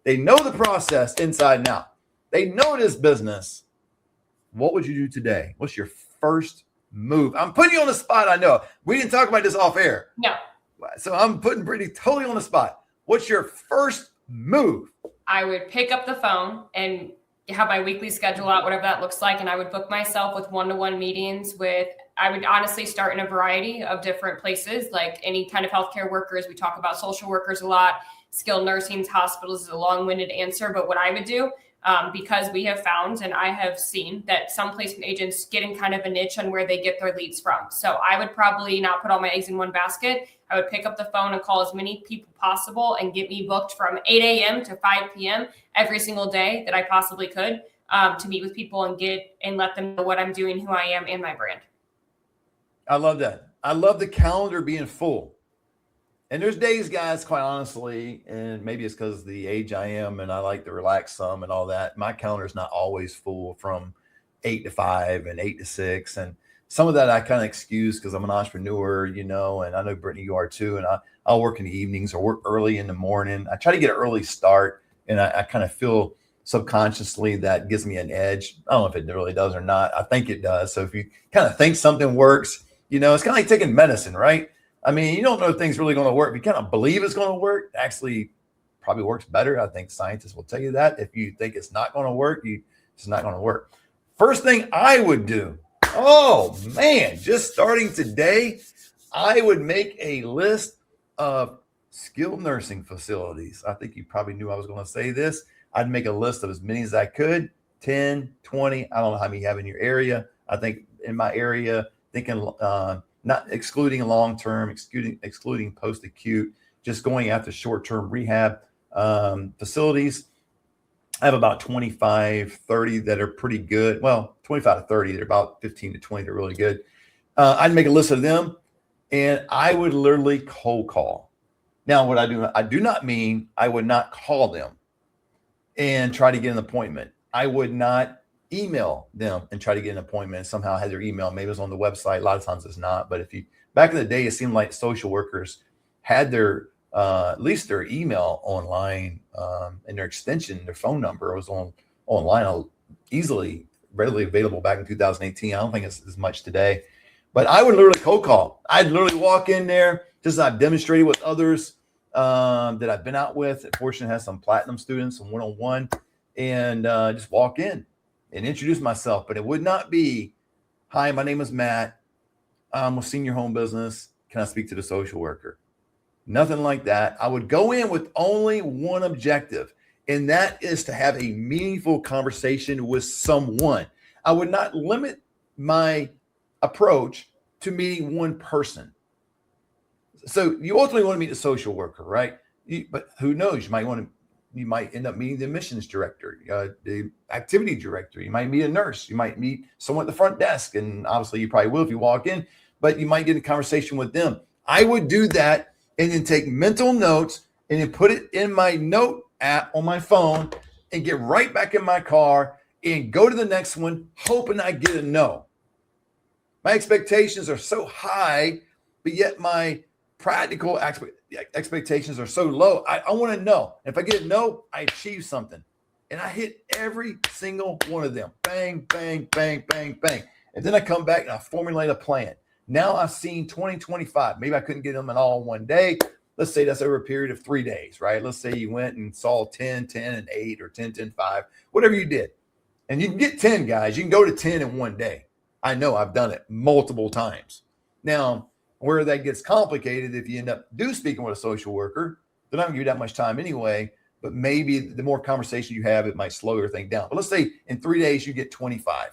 They know the process inside and out. They know this business. What would you do today? What's your first move? I'm putting you on the spot. I know we didn't talk about this off air. No. So I'm putting Brittany totally on the spot. What's your first move? I would pick up the phone and have my weekly schedule out, whatever that looks like. And I would book myself with one-to-one meetings I would honestly start in a variety of different places, like any kind of healthcare workers. We talk about social workers a lot, skilled nursing, hospitals is a long-winded answer. But what I would do, because we have found, and I have seen that some placement agents get in kind of a niche on where they get their leads from. So I would probably not put all my eggs in one basket. I would pick up the phone and call as many people possible and get me booked from 8 a.m. to 5 p.m. every single day that I possibly could, to meet with people and let them know what I'm doing, who I am, and my brand. I love that. I love the calendar being full. And there's days, guys, quite honestly, and maybe it's because of the age I am and I like to relax some and all that. My calendar is not always full from 8 to 5 and 8 to 6. And some of that I kind of excuse because I'm an entrepreneur, and I know, Brittany, you are too. And I'll work in the evenings or work early in the morning. I try to get an early start, and I kind of feel subconsciously that gives me an edge. I don't know if it really does or not. I think it does. So if you kind of think something works, it's kind of like taking medicine, right? I mean, you don't know if things really going to work. If you kind of believe it's going to work, actually probably works better. I think scientists will tell you that. If you think it's not going to work, it's not going to work. First thing I would do, just starting today, I would make a list of skilled nursing facilities. I think you probably knew I was going to say this. I'd make a list of as many as I could, 10, 20. I don't know how many you have in your area. I think in my area, thinking not excluding long-term, excluding post-acute, just going after short-term rehab facilities. I have about 25, 30 that are pretty good. Well, 25 to 30, they're about 15 to 20, they're really good. I'd make a list of them, and I would literally cold call. Now, what I do not mean I would not call them and try to get an appointment. I would not email them and try to get an appointment and somehow have their email. Maybe it's on the website. A lot of times it's not. But back in the day, it seemed like social workers had their at least their email online, and their extension, their phone number was online, readily available back in 2018. I don't think it's as much today. But I would literally cold call. I'd literally walk in there, just as I've demonstrated with others that I've been out with. Fortunately, has some platinum students, some one-on-one, and just walk in and introduce myself. But it would not be, "Hi, my name is Matt. I'm a senior home business. Can I speak to the social worker?" Nothing like that. I would go in with only one objective, and that is to have a meaningful conversation with someone. I would not limit my approach to meeting one person. So you ultimately want to meet the social worker, right? But who knows? You might end up meeting the admissions director, the activity director. You might meet a nurse. You might meet someone at the front desk. And obviously you probably will if you walk in, but you might get a conversation with them. I would do that and then take mental notes and then put it in my note app on my phone and get right back in my car and go to the next one, hoping I get a no. My expectations are so high, but yet my practical expectations are so low. I want to know. If I get a no, I achieve something. And I hit every single one of them. Bang, bang, bang, bang, bang. And then I come back and I formulate a plan. Now I've seen 20, 25. Maybe I couldn't get them in all in one day. Let's say that's over a period of 3 days, right? Let's say you went and saw 10, 10, and 8 or 10, 10, 5, whatever you did. And you can get 10 guys. You can go to 10 in one day. I know I've done it multiple times. Now, where that gets complicated, if you end up speaking with a social worker, they're not going to give you that much time anyway, but maybe the more conversation you have, it might slow everything down. But let's say in 3 days, you get 25.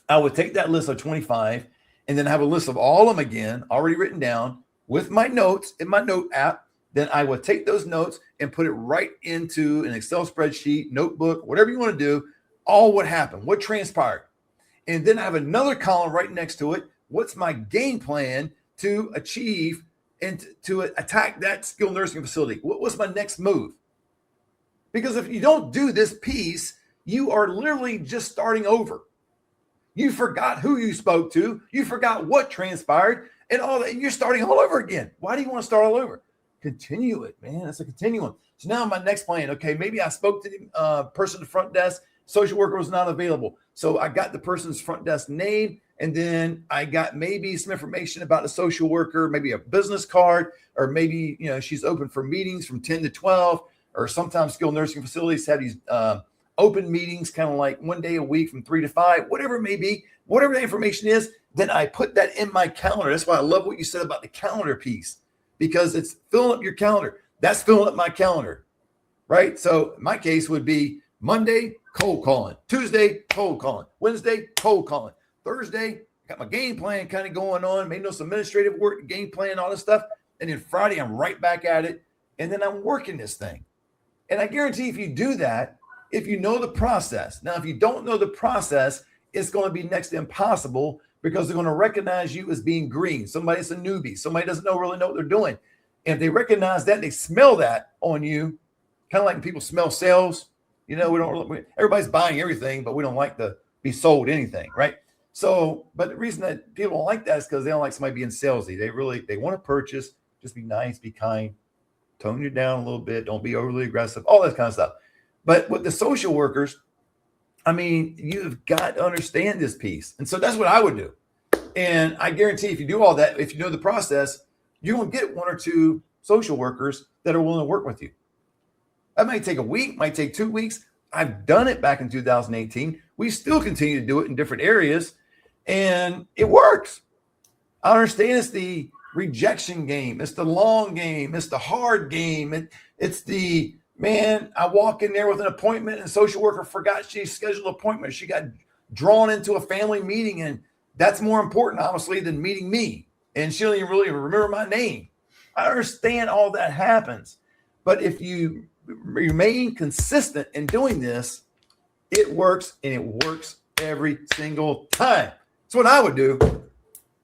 I would take that list of 25 and then have a list of all of them again, already written down with my notes in my note app. Then I would take those notes and put it right into an Excel spreadsheet, notebook, whatever you want to do, all what happened, what transpired. And then I have another column right next to it. What's my game plan to achieve and to attack that skilled nursing facility? What's my next move? Because if you don't do this piece, you are literally just starting over. You forgot who you spoke to. You forgot what transpired and all that. You're starting all over again. Why do you want to start all over? continue it, man. It's a continuum. So now my next plan, okay, maybe I spoke to the person at the front desk, social worker was not available. So I got the person's front desk name, and then I got maybe some information about the social worker, maybe a business card, or maybe, she's open for meetings from 10 to 12, or sometimes skilled nursing facilities have these open meetings, kind of like one day a week from 3 to 5, whatever it may be, whatever the information is, then I put that in my calendar. That's why I love what you said about the calendar piece, because it's filling up your calendar. That's filling up my calendar, right? So my case would be Monday, cold calling. Tuesday, cold calling. Wednesday, cold calling. Thursday, got my game plan kind of going on, maybe some administrative work, game plan, all this stuff. And then Friday, I'm right back at it. And then I'm working this thing. And I guarantee if you do that, if you know the process. Now, if you don't know the process, it's going to be next to impossible, because they're going to recognize you as being green. Somebody's a newbie. Somebody doesn't really know what they're doing. And if they recognize that, they smell that on you, kind of like when people smell sales. Everybody's buying everything, but we don't like to be sold anything, right? So, but the reason that people don't like that is because they don't like somebody being salesy. They want to purchase, just be nice, be kind, tone you down a little bit, don't be overly aggressive, all that kind of stuff. But with the social workers, you've got to understand this piece. And so that's what I would do. And I guarantee if you do all that, if you know the process, you're going to get 1 or 2 social workers that are willing to work with you. That might take a week, might take 2 weeks. I've done it back in 2018. We still continue to do it in different areas, and it works. I understand it's the rejection game. It's the long game. It's the hard game. It's the, man, I walk in there with an appointment and social worker forgot she scheduled an appointment. She got drawn into a family meeting, and that's more important, honestly, than meeting me. And she don't even really remember my name. I understand all that happens. But if you remain consistent in doing this, it works, and it works every single time. That's what I would do.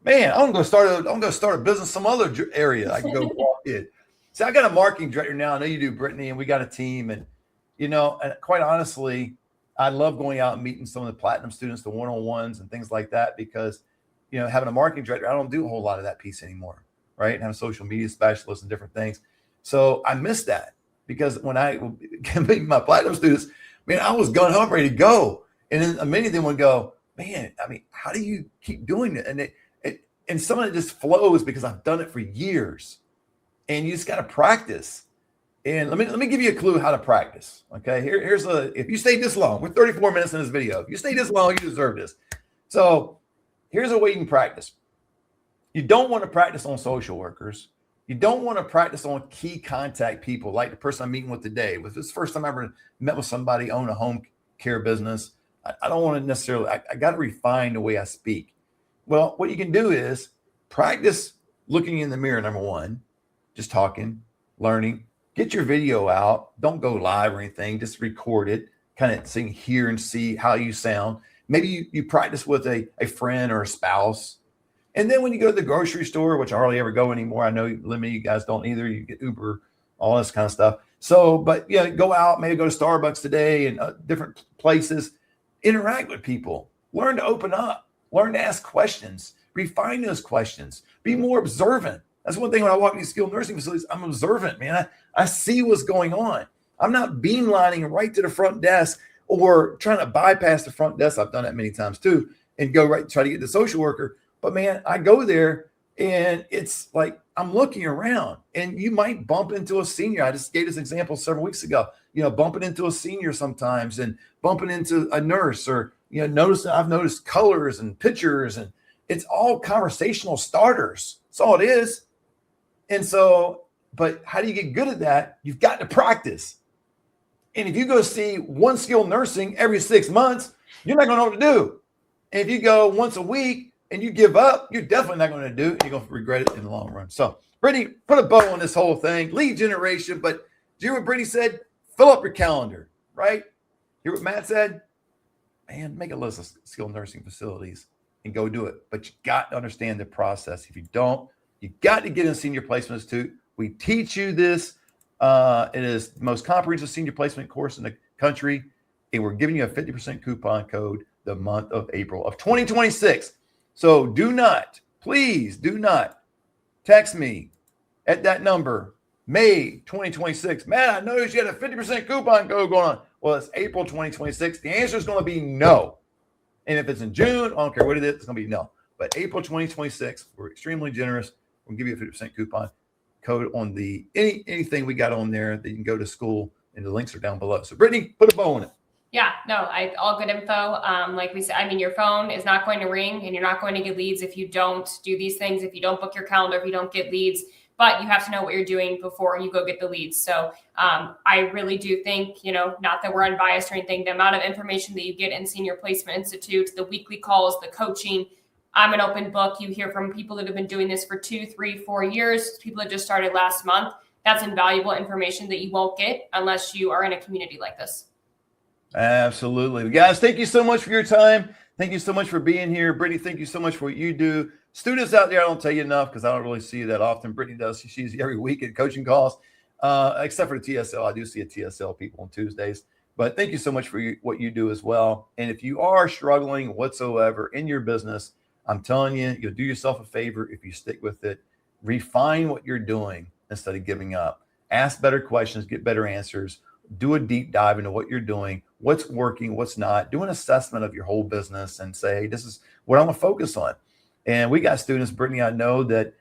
Man, I'm gonna start a business some other area. I can go walk in. See, I got a marketing director now. I know you do, Brittany, and we got a team. And and quite honestly, I love going out and meeting some of the platinum students, the one-on-ones and things like that, because having a marketing director, I don't do a whole lot of that piece anymore, right? And I'm a social media specialist and different things. So I miss that, because when I meet my platinum students, man, I was gun ho, ready to go. And then many of them would go, man, how do you keep doing it? And some of it just flows because I've done it for years. And you just got to practice. And let me give you a clue how to practice. Okay, if you stayed this long, we're 34 minutes in this video. If you stayed this long, you deserve this. So here's a way you can practice. You don't want to practice on social workers. You don't want to practice on key contact people like the person I'm meeting with today. This is the first time I ever met with somebody own a home care business. I don't want to necessarily, I got to refine the way I speak. Well, what you can do is practice looking in the mirror, number one, just talking, learning. Get your video out. Don't go live or anything. Just record it, kind of hear and see how you sound. Maybe you practice with a friend or a spouse. And then when you go to the grocery store, which I hardly ever go anymore, I know many of you guys don't either. You get Uber, all this kind of stuff. So, but go out, maybe go to Starbucks today and different places. Interact with people. Learn to open up. Learn to ask questions. Refine those questions. Be more observant. That's one thing when I walk in these skilled nursing facilities, I'm observant, man. I see what's going on. I'm not beamlining right to the front desk or trying to bypass the front desk. I've done that many times too, and go right try to get the social worker. But man, I go there and it's like I'm looking around, and you might bump into a senior. I just gave this example several weeks ago. Bumping into a senior sometimes, and bumping into a nurse, or I've noticed colors and pictures, and it's all conversational starters. That's all it is. And so, but how do you get good at that? You've got to practice. And if you go see one skilled nursing every 6 months, you're not going to know what to do. And if you go once a week and you give up, you're definitely not going to do it. You're going to regret it in the long run. So, Brittany, put a bow on this whole thing. Lead generation. But do you hear what Brittany said? Fill up your calendar, right? Hear what Matt said? Man, make a list of skilled nursing facilities and go do it. But you got to understand the process. If you don't, you got to get in Senior Placement Institute. We teach you this. It is the most comprehensive senior placement course in the country. And we're giving you a 50% coupon code the month of April of 2026. So please do not text me at that number May 2026. Man, I noticed you had a 50% coupon code going on. Well, it's April 2026. The answer is going to be no. And if it's in June, I don't care what it is, it's going to be no. But April 2026, we're extremely generous. We'll give you a 50% coupon code on the anything we got on there that you can go to school, and the links are down below. So Brittany, put a bow on it. Yeah, no, all good info. Like we said, I mean, your phone is not going to ring and you're not going to get leads if you don't do these things, if you don't book your calendar, if you don't get leads, but you have to know what you're doing before you go get the leads. So I really do think, not that we're unbiased or anything, the amount of information that you get in Senior Placement Institute, the weekly calls, the coaching, I'm an open book. You hear from people that have been doing this for 2, 3, 4 years, people that just started last month. That's invaluable information that you won't get unless you are in a community like this. Absolutely. Guys, thank you so much for your time. Thank you so much for being here. Brittany, thank you so much for what you do. Students out there, I don't tell you enough because I don't really see you that often. Brittany does. She sees you every week at coaching calls, except for the TSL. I do see a TSL people on Tuesdays. But thank you so much for what you do as well. And if you are struggling whatsoever in your business, I'm telling you, you'll do yourself a favor if you stick with it. Refine what you're doing instead of giving up. Ask better questions, get better answers. Do a deep dive into what you're doing, what's working, what's not. Do an assessment of your whole business and say, this is what I'm going to focus on. And we got students, Brittany, I know that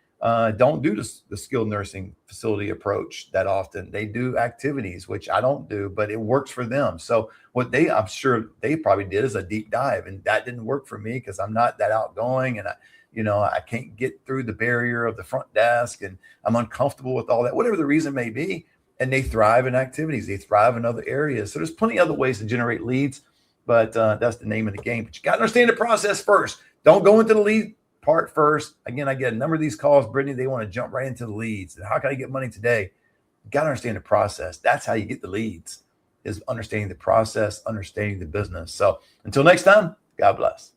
don't do the skilled nursing facility approach that often. They do activities, which I don't do, but it works for them. So what I'm sure they probably did is a deep dive, and that didn't work for me because I'm not that outgoing, and I can't get through the barrier of the front desk, and I'm uncomfortable with all that, whatever the reason may be. And they thrive in activities. They thrive in other areas. So there's plenty of other ways to generate leads, but that's the name of the game. But you got to understand the process first. Don't go into the lead part first. Again, I get a number of these calls, Brittany, they want to jump right into the leads. And how can I get money today? You got to understand the process. That's how you get the leads, is understanding the process, understanding the business. So until next time, God bless.